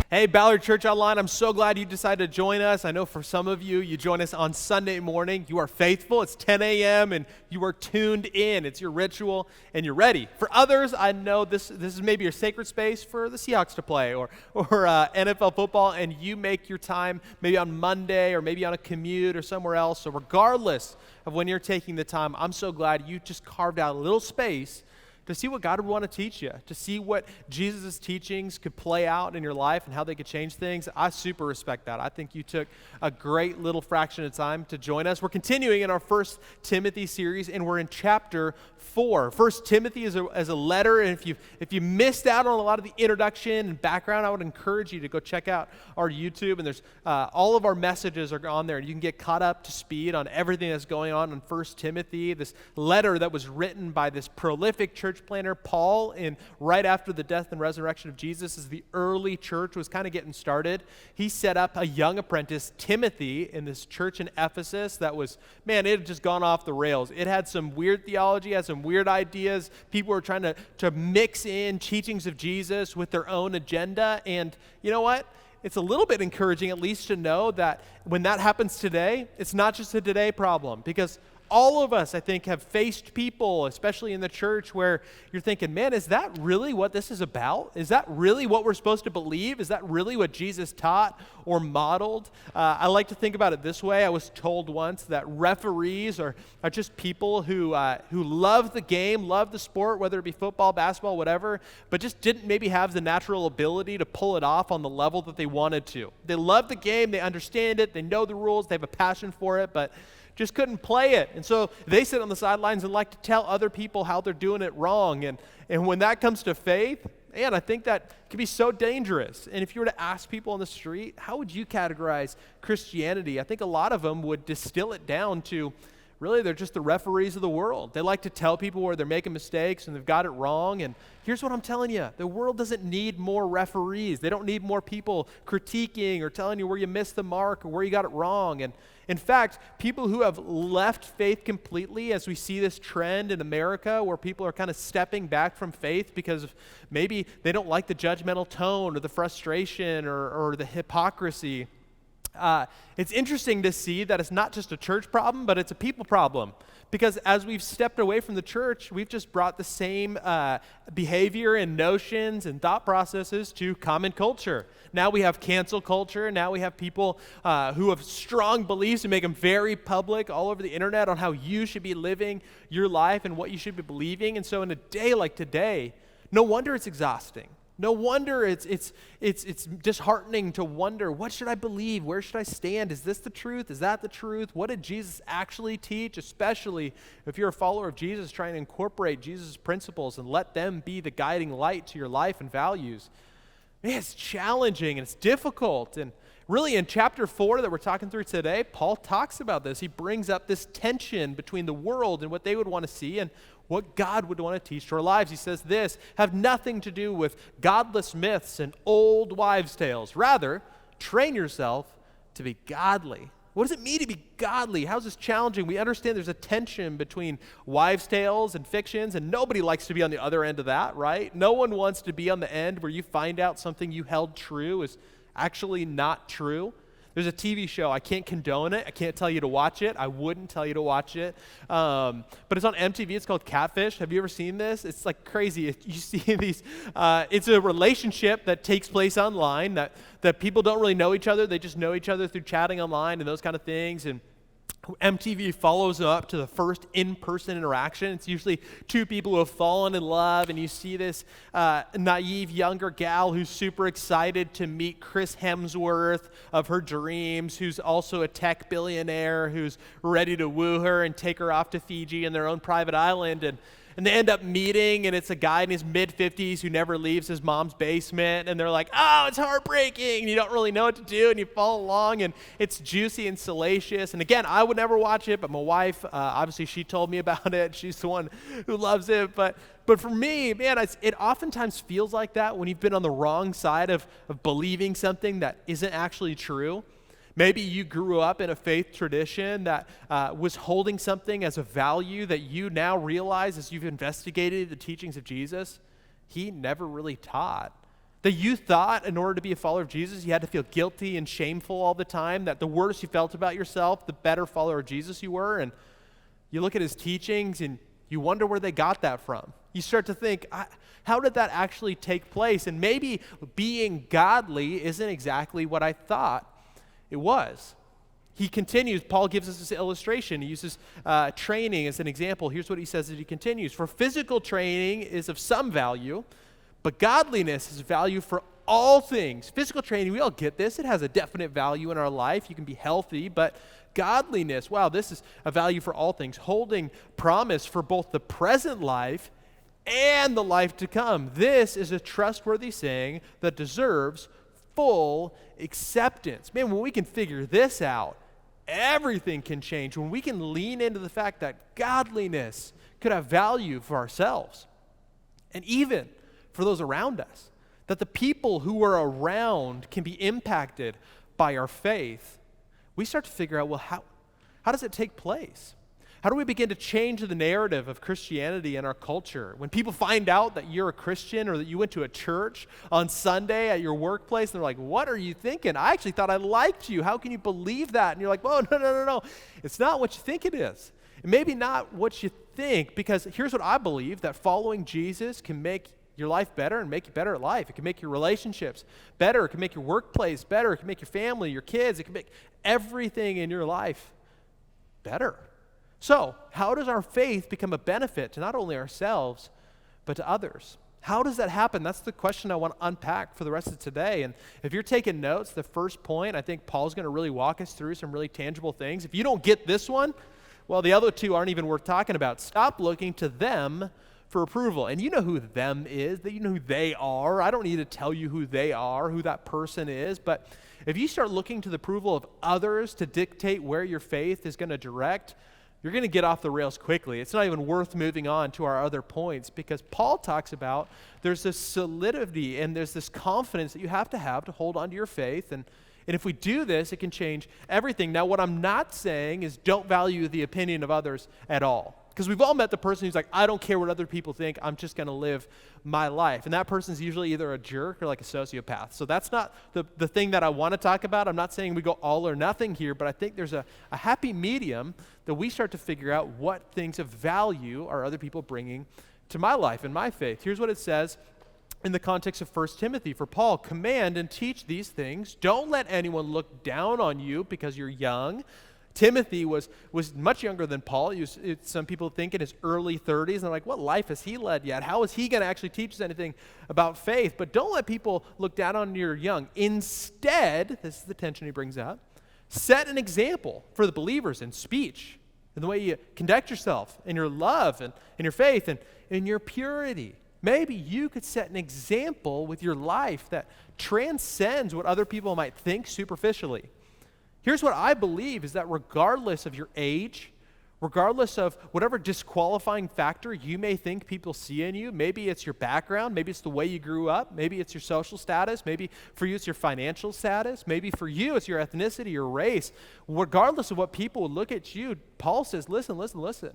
Hey, Ballard Church Online, I'm so glad you decided to join us. I know for some of you, you join us on Sunday morning. You are faithful. It's 10 a.m. and you are tuned in. It's your ritual and you're ready. For others, I know this is maybe your sacred space for the Seahawks to play or NFL football, and you make your time maybe on Monday or maybe on a commute or somewhere else. So regardless of when you're taking the time, I'm so glad you just carved out a little space to see what God would want to teach you, to see what Jesus' teachings could play out in your life and how they could change things. I super respect that. I think you took a great little fraction of time to join us. We're continuing in our 1 Timothy series, and we're in chapter 4. 1 Timothy is a letter, and if you missed out on a lot of the introduction and background, I would encourage you to go check out our YouTube, and there's all of our messages are on there, and you can get caught up to speed on everything that's going on in 1 Timothy, this letter that was written by this prolific church planner, Paul, and right after the death and resurrection of Jesus, as the early church was kind of getting started, he set up a young apprentice, Timothy, in this church in Ephesus that was, man, it had just gone off the rails. It had some weird theology, had some weird ideas. People were trying to mix in teachings of Jesus with their own agenda, and you know what? It's a little bit encouraging at least to know that when that happens today, it's not just a today problem, because all of us, I think, have faced people, especially in the church, where you're thinking, man, is that really what this is about? Is that really what we're supposed to believe? Is that really what Jesus taught or modeled? I like to think about it this way. I was told once that referees are just people who love the game, love the sport, whether it be football, basketball, whatever, but just didn't maybe have the natural ability to pull it off on the level that they wanted to. They love the game, they understand it, they know the rules, they have a passion for it, but just couldn't play it. And so they sit on the sidelines and like to tell other people how they're doing it wrong. And when that comes to faith, man, I think that can be so dangerous. And if you were to ask people on the street, how would you categorize Christianity? I think a lot of them would distill it down to, really, they're just the referees of the world. They like to tell people where they're making mistakes and they've got it wrong. And here's what I'm telling you. The world doesn't need more referees. They don't need more people critiquing or telling you where you missed the mark or where you got it wrong. And in fact, people who have left faith completely, as we see this trend in America where people are kind of stepping back from faith because of maybe they don't like the judgmental tone or the frustration or the hypocrisy. It's interesting to see that it's not just a church problem, but it's a people problem. Because as we've stepped away from the church, we've just brought the same behavior and notions and thought processes to common culture. Now we have cancel culture. Now we have people who have strong beliefs and make them very public all over the internet on how you should be living your life and what you should be believing. And so in a day like today, no wonder it's exhausting. No wonder it's disheartening to wonder, what should I believe? Where should I stand? Is this the truth? Is that the truth? What did Jesus actually teach? Especially if you're a follower of Jesus, trying to incorporate Jesus' principles and let them be the guiding light to your life and values. Man, it's challenging and it's difficult. And really in chapter 4 that we're talking through today, Paul talks about this. He brings up this tension between the world and what they would want to see and what God would want to teach to our lives. He says this, have nothing to do with godless myths and old wives' tales. Rather, train yourself to be godly. What does it mean to be godly? How's this challenging? We understand there's a tension between wives' tales and fictions, and nobody likes to be on the other end of that, right? No one wants to be on the end where you find out something you held true is actually not true. There's a TV show. I can't condone it. I can't tell you to watch it. I wouldn't tell you to watch it. But it's on MTV. It's called Catfish. Have you ever seen this? It's like crazy. You see these. It's a relationship that takes place online that people don't really know each other. They just know each other through chatting online and those kind of things. And MTV follows up to the first in-person interaction. It's usually two people who have fallen in love, and you see this naive younger gal who's super excited to meet Chris Hemsworth of her dreams, who's also a tech billionaire who's ready to woo her and take her off to Fiji in their own private island. And they end up meeting, and it's a guy in his mid-50s who never leaves his mom's basement, and they're like, oh, it's heartbreaking, and you don't really know what to do, and you follow along, and it's juicy and salacious. And again, I would never watch it, but my wife, obviously she told me about it. She's the one who loves it. But for me, man, it oftentimes feels like that when you've been on the wrong side of believing something that isn't actually true. Maybe you grew up in a faith tradition that was holding something as a value that you now realize as you've investigated the teachings of Jesus, he never really taught. That you thought in order to be a follower of Jesus, you had to feel guilty and shameful all the time, that the worse you felt about yourself, the better follower of Jesus you were. And you look at his teachings and you wonder where they got that from. You start to think, how did that actually take place? And maybe being godly isn't exactly what I thought it was. He continues, Paul gives us this illustration. He uses training as an example. Here's what he says as he continues. For physical training is of some value, but godliness is value for all things. Physical training, we all get this. It has a definite value in our life. You can be healthy, but godliness, wow, this is a value for all things, holding promise for both the present life and the life to come. This is a trustworthy saying that deserves full acceptance. Man, when we can figure this out, everything can change. When we can lean into the fact that godliness could have value for ourselves and even for those around us, that the people who are around can be impacted by our faith, we start to figure out, well, how does it take place? How do we begin to change the narrative of Christianity in our culture? When people find out that you're a Christian or that you went to a church on Sunday at your workplace, they're like, what are you thinking? I actually thought I liked you. How can you believe that? And you're like, whoa, no. It's not what you think it is. And maybe not what you think, because here's what I believe, that following Jesus can make your life better and make you better at life. It can make your relationships better. It can make your workplace better. It can make your family, your kids. It can make everything in your life better. So, how does our faith become a benefit to not only ourselves, but to others? How does that happen? That's the question I want to unpack for the rest of today. And if you're taking notes, the first point, I think Paul's going to really walk us through some really tangible things. If you don't get this one, well, the other two aren't even worth talking about. Stop looking to them for approval. And you know who them is, that you know who they are. I don't need to tell you who they are, who that person is. But if you start looking to the approval of others to dictate where your faith is going to direct, you're going to get off the rails quickly. It's not even worth moving on to our other points, because Paul talks about there's this solidity and there's this confidence that you have to hold on to your faith. And if we do this, it can change everything. Now, what I'm not saying is don't value the opinion of others at all. Because we've all met the person who's like, I don't care what other people think, I'm just going to live my life. And that person's usually either a jerk or like a sociopath. So that's not the thing that I want to talk about. I'm not saying we go all or nothing here, but I think there's a happy medium that we start to figure out what things of value are other people bringing to my life and my faith. Here's what it says in the context of 1 Timothy. For Paul, command and teach these things. Don't let anyone look down on you because you're young. Timothy was much younger than Paul. Some people think in his early 30s, and they're like, what life has he led yet? How is he going to actually teach us anything about faith? But don't let people look down on you young. Instead, this is the tension he brings out, set an example for the believers in speech, in the way you conduct yourself, in your love, and in your faith, and in your purity. Maybe you could set an example with your life that transcends what other people might think superficially. Here's what I believe is that regardless of your age, regardless of whatever disqualifying factor you may think people see in you, maybe it's your background, maybe it's the way you grew up, maybe it's your social status, maybe for you it's your financial status, maybe for you it's your ethnicity, your race. Regardless of what people would look at you, Paul says, listen.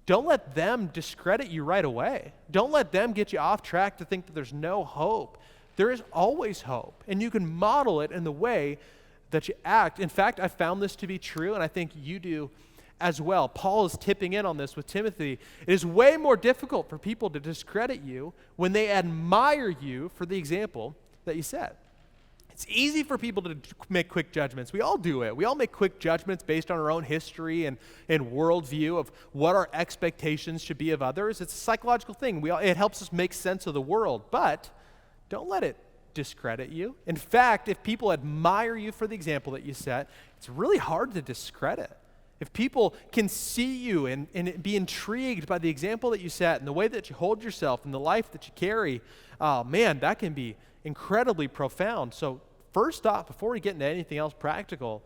Don't let them discredit you right away. Don't let them get you off track to think that there's no hope. There is always hope, and you can model it in the way that you act. In fact, I found this to be true, and I think you do as well. Paul is tipping in on this with Timothy. It is way more difficult for people to discredit you when they admire you for the example that you set. It's easy for people to make quick judgments. We all do it. We all make quick judgments based on our own history and worldview of what our expectations should be of others. It's a psychological thing. It helps us make sense of the world, but don't let it discredit you. In fact, if people admire you for the example that you set, it's really hard to discredit. If people can see you and be intrigued by the example that you set and the way that you hold yourself and the life that you carry, man, that can be incredibly profound. So first off, before we get into anything else practical,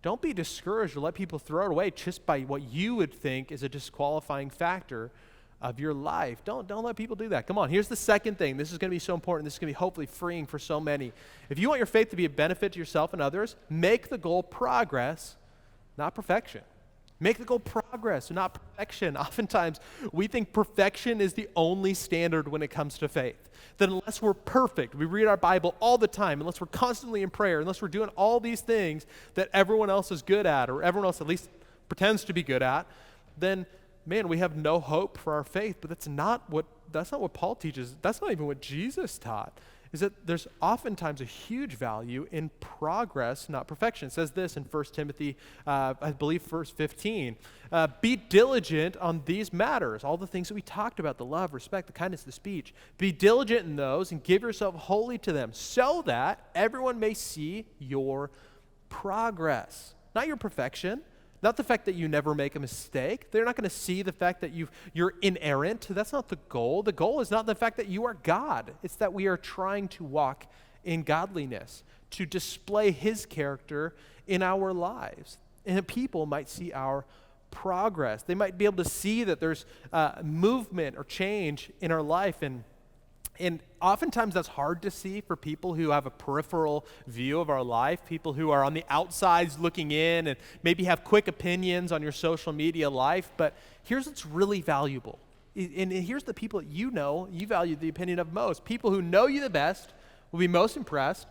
don't be discouraged or let people throw it away just by what you would think is a disqualifying factor of your life. Don't let people do that. Come on, here's the second thing. This is going to be so important. This is going to be hopefully freeing for so many. If you want your faith to be a benefit to yourself and others, make the goal progress, not perfection. Make the goal progress and not perfection. Oftentimes, we think perfection is the only standard when it comes to faith. That unless we're perfect, we read our Bible all the time, unless we're constantly in prayer, unless we're doing all these things that everyone else is good at, or everyone else at least pretends to be good at, then, man, we have no hope for our faith. But that's not what Paul teaches. That's not even what Jesus taught. Is that there's oftentimes a huge value in progress, not perfection. It says this in 1 Timothy, I believe, verse 15. Be diligent on these matters, all the things that we talked about, the love, respect, the kindness, the speech. Be diligent in those and give yourself wholly to them so that everyone may see your progress, not your perfection. Not the fact that you never make a mistake. They're not going to see the fact that you're inerrant. That's not the goal. The goal is not the fact that you are God. It's that we are trying to walk in godliness, to display his character in our lives. And that people might see our progress. They might be able to see that there's movement or change in our life. And oftentimes that's hard to see for people who have a peripheral view of our life, people who are on the outsides looking in and maybe have quick opinions on your social media life. But here's what's really valuable. And here's the people that you value the opinion of most. People who know you the best will be most impressed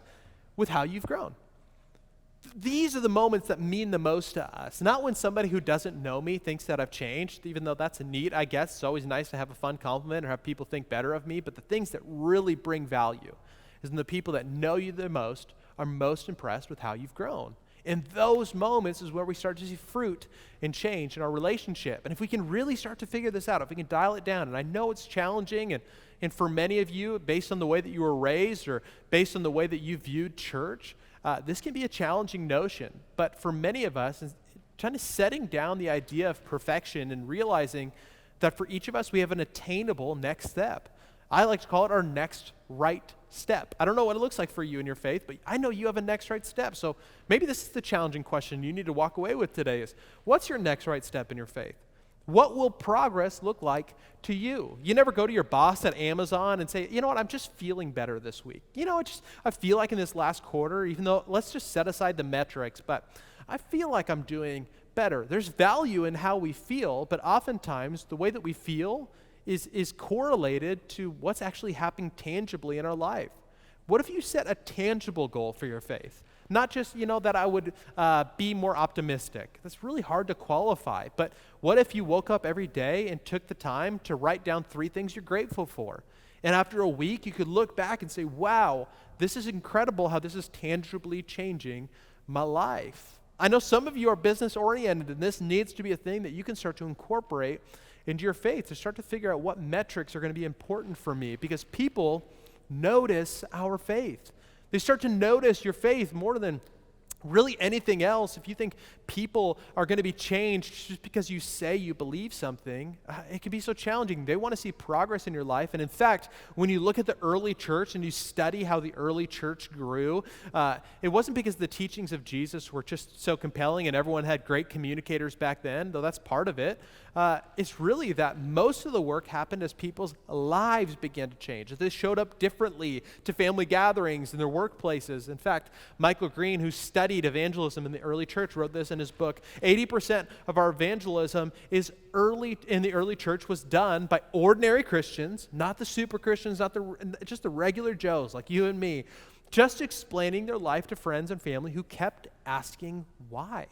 with how you've grown. These are the moments that mean the most to us. Not when somebody who doesn't know me thinks that I've changed, even though that's neat, I guess. It's always nice to have a fun compliment or have people think better of me. But the things that really bring value is when the people that know you the most are most impressed with how you've grown. In those moments is where we start to see fruit and change in our relationship. And if we can really start to figure this out, if we can dial it down, and I know it's challenging, and for many of you, based on the way that you were raised or based on the way that you viewed church, this can be a challenging notion. But for many of us, trying to setting down the idea of perfection and realizing that for each of us, we have an attainable next step. I like to call it our next right step. I don't know what it looks like for you in your faith, but I know you have a next right step. So maybe this is the challenging question you need to walk away with today is, what's your next right step in your faith? What will progress look like to you? You never go to your boss at Amazon and say, you know what, I'm just feeling better this week. You know, I feel like in this last quarter, even though, let's just set aside the metrics, but I feel like I'm doing better. There's value in how we feel, but oftentimes the way that we feel is correlated to what's actually happening tangibly in our life. What if you set a tangible goal for your faith? Not just, that I would be more optimistic. That's really hard to qualify. But what if you woke up every day and took the time to write down 3 things you're grateful for? And after a week, you could look back and say, wow, this is incredible how this is tangibly changing my life. I know some of you are business oriented, and this needs to be a thing that you can start to incorporate into your faith, to start to figure out what metrics are going to be important for me, because people notice our faith. They start to notice your faith more than really anything else. If you think people are going to be changed just because you say you believe something, it can be so challenging. They want to see progress in your life. And in fact, when you look at the early church and you study how the early church grew, it wasn't because the teachings of Jesus were just so compelling and everyone had great communicators back then, though that's part of it. It's really that most of the work happened as people's lives began to change, as they showed up differently to family gatherings and their workplaces. In fact, Michael Green, who studied evangelism in the early church, wrote this in his book. 80% of our evangelism in the early church was done by ordinary Christians, not the super Christians, just the regular Joes like you and me, just explaining their life to friends and family who kept asking why.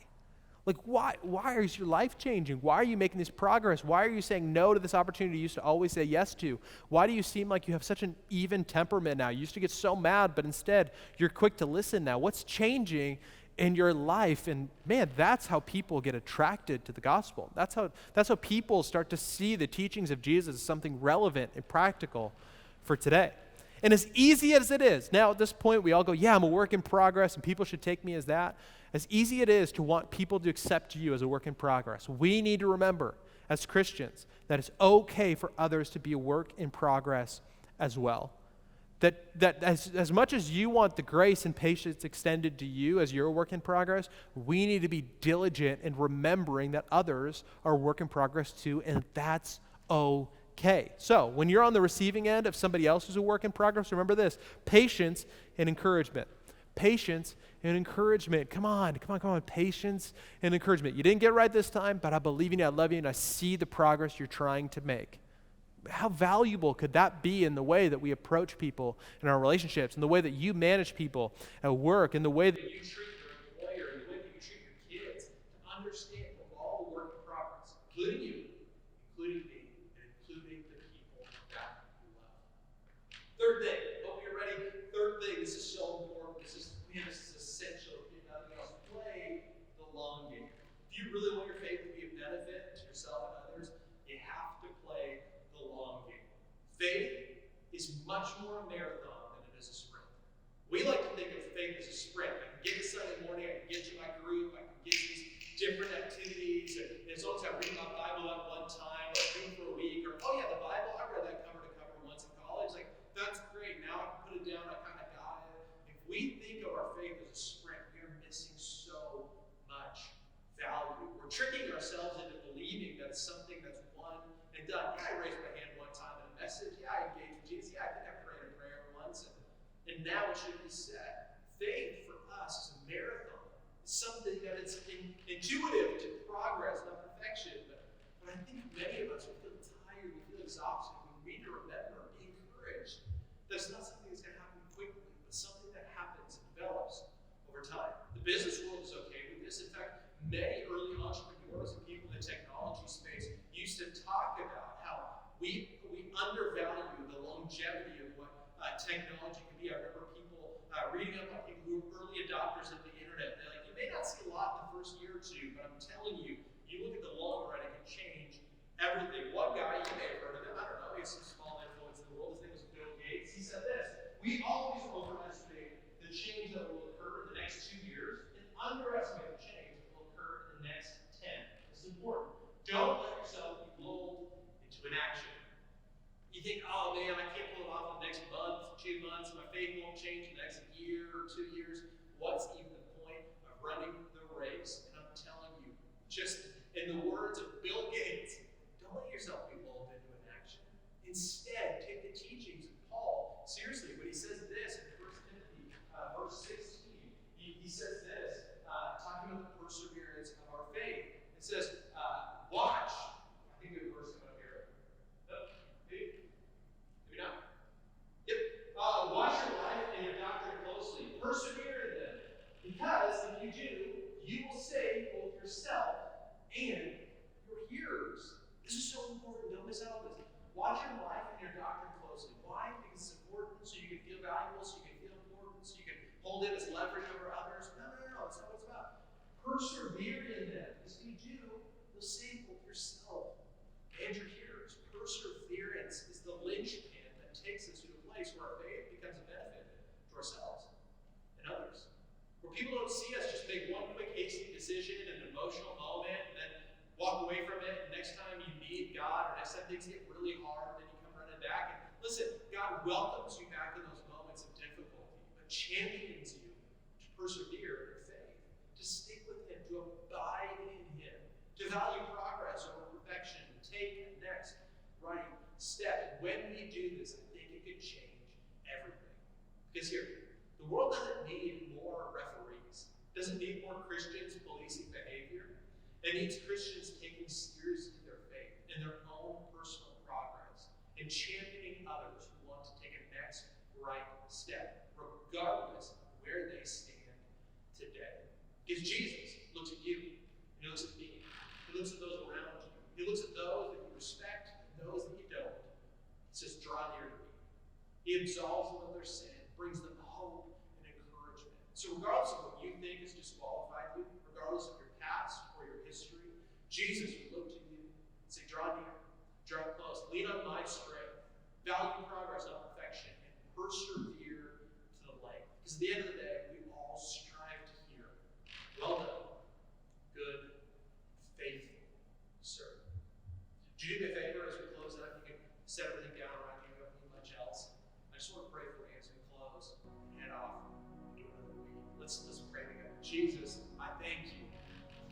Like, why is your life changing? Why are you making this progress? Why are you saying no to this opportunity you used to always say yes to? Why do you seem like you have such an even temperament now? You used to get so mad, but instead you're quick to listen now. What's changing in your life? And man, that's how people get attracted to the gospel. That's how people start to see the teachings of Jesus as something relevant and practical for today. And as easy as it is, now at this point we all go, yeah, I'm a work in progress and people should take me as that. As easy it is to want people to accept you as a work in progress, we need to remember as Christians that it's okay for others to be a work in progress as well. That as much as you want the grace and patience extended to you as you're a work in progress, we need to be diligent in remembering that others are a work in progress too, and that's okay. So when you're on the receiving end of somebody else who's a work in progress, remember this: patience and encouragement. patience and encouragement. Come on. Patience and encouragement. You didn't get it right this time, but I believe in you, I love you, and I see the progress you're trying to make. How valuable could that be in the way that we approach people in our relationships, in the way that you manage people at work, in the way that you treat your employer, in the way that you treat your kids, to understand we're all a work in progress, including you, including me, and including the people that you love. Third thing, hope you're ready. Third thing, this is so important. This is essential. If nothing else, play the long game. If you really want your faith to be a benefit to yourself and others, you have to play the long game. Faith is much more a marathon than it is a sprint. We like to think of faith as a sprint. I can get to Sunday morning, I can get to my group, I can get to these different activities, and as long as I read my Bible at one time, or do it for a week, or oh yeah, the Bible, I read that cover to cover once in college. Like, that's great. Now I can put it down, I kind of got it. If we think of our faith as a sprint, we are missing so much value. We're tricking ourselves into believing that it's something that's one and done. Yeah, I raised my hand one time in a message. Yeah, I engaged with Jesus. Yeah, I think I prayed a prayer once. And now it should be said. Faith for us is a marathon. It's something that is intuitive to progress, not perfection. But I think many of us, we feel tired, we feel exhausted. We need to remember, be encouraged. That's not something that's going to happen quickly, but something that happens and develops over time. The business world is okay with this. In fact, many early entrepreneurs and people in the technology space used to talk about how we undervalue the longevity of what technology can be. I remember people reading up on people who were early adopters of the internet. They're like, you may not see a lot in the first year or two, but I'm telling you, you look at the long run, it can change everything. One guy, you may have heard of him, I don't know, he has some small influence in the world. His name was Bill Gates. He said this: we always overestimate the change that will occur in the next 2 years and underestimate the change that will occur in the next 10. This is important. Don't let yourself be lulled into inaction. You think, oh man, I can't pull it off in the next month, 2 months, my faith won't change in the next year or 2 years. What's even the point of running the race? And I'm telling you, just in the words of Bill Gates, don't let yourself be lulled into inaction. Instead, take the teachings of Paul seriously. When he says this in 1 Timothy verse 16, he says this, talking about the perseverance of our faith. It says, watch. I think we have a verse coming up here. Maybe not. Yep. Watch your life and your doctrine closely. Persevere in them. Because if you do, you will save both yourself and your hearers. This is so important. Don't miss out on this. Watch your life and your doctrine closely. Why? Because it's important so you can feel valuable, so you can feel important, so you can hold it as leverage over others. No. That's not what it's about. Persevere in them. Because if you do, you'll save both yourself and your hearers. Perseverance is the linchpin that takes us to a place where our faith becomes a benefit to ourselves and others. Where people don't see us just make one quick hasty decision in an emotional moment and then walk away from it, and next time you need God, or next time things get really hard, then you come running back. And listen, God welcomes you back in those moments of difficulty, but champions you to persevere in your faith, to stick with Him, to abide in Him, to value progress over perfection, to take the next right step. And when we do this, I think it could change everything. Because here, the world doesn't need more referees. It doesn't need more Christians policing behavior. It needs Christians taking seriously their faith and their own personal progress and championing others who want to take a next right step, regardless of where they stand today. Because Jesus looks at you, and He looks at me, He looks at those around you, He looks at those that you respect and those that you don't. He says, draw near to me. He absolves them of their sin, brings them hope and encouragement. So regardless of what you think has disqualified you, regardless of your past or your history, Jesus would look to you and say, draw near, draw close, lean on my strength, value progress, not perfection, and persevere to the length. Because at the end of the day, we all strive to hear, well done, good, faithful servant. Do you do me a favor as we close out? You can set everything down around you. We don't need much else. I just want to pray for you as we close and head off into another week. Let's pray together. Jesus, I thank you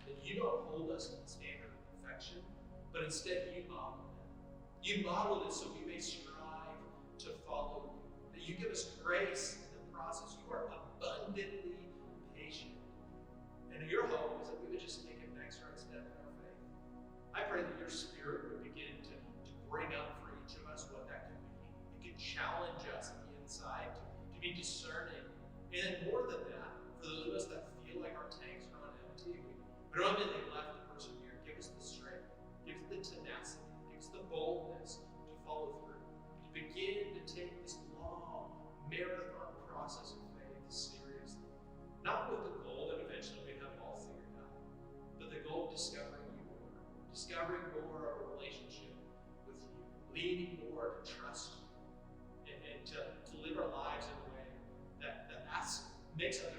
that you don't hold us to the standard of perfection, but instead you model it. You modeled it so we may strive to follow you. That you give us grace in the process. You are abundantly pray that your Spirit would begin to bring up for each of us what that could be. It could challenge us on the inside to be discerning. And then more than that, for those of us that feel like our tanks are on empty, we don't have anything left to persevere. Give us the strength, give us the tenacity, give us the boldness to follow through, to begin to take this long marathon process of faith seriously. Not with the goal that eventually we have it all figured out, but the goal of discovering you more, discovering more of a relationship with you, leaning more to trust you, and to live our lives in a way that makes others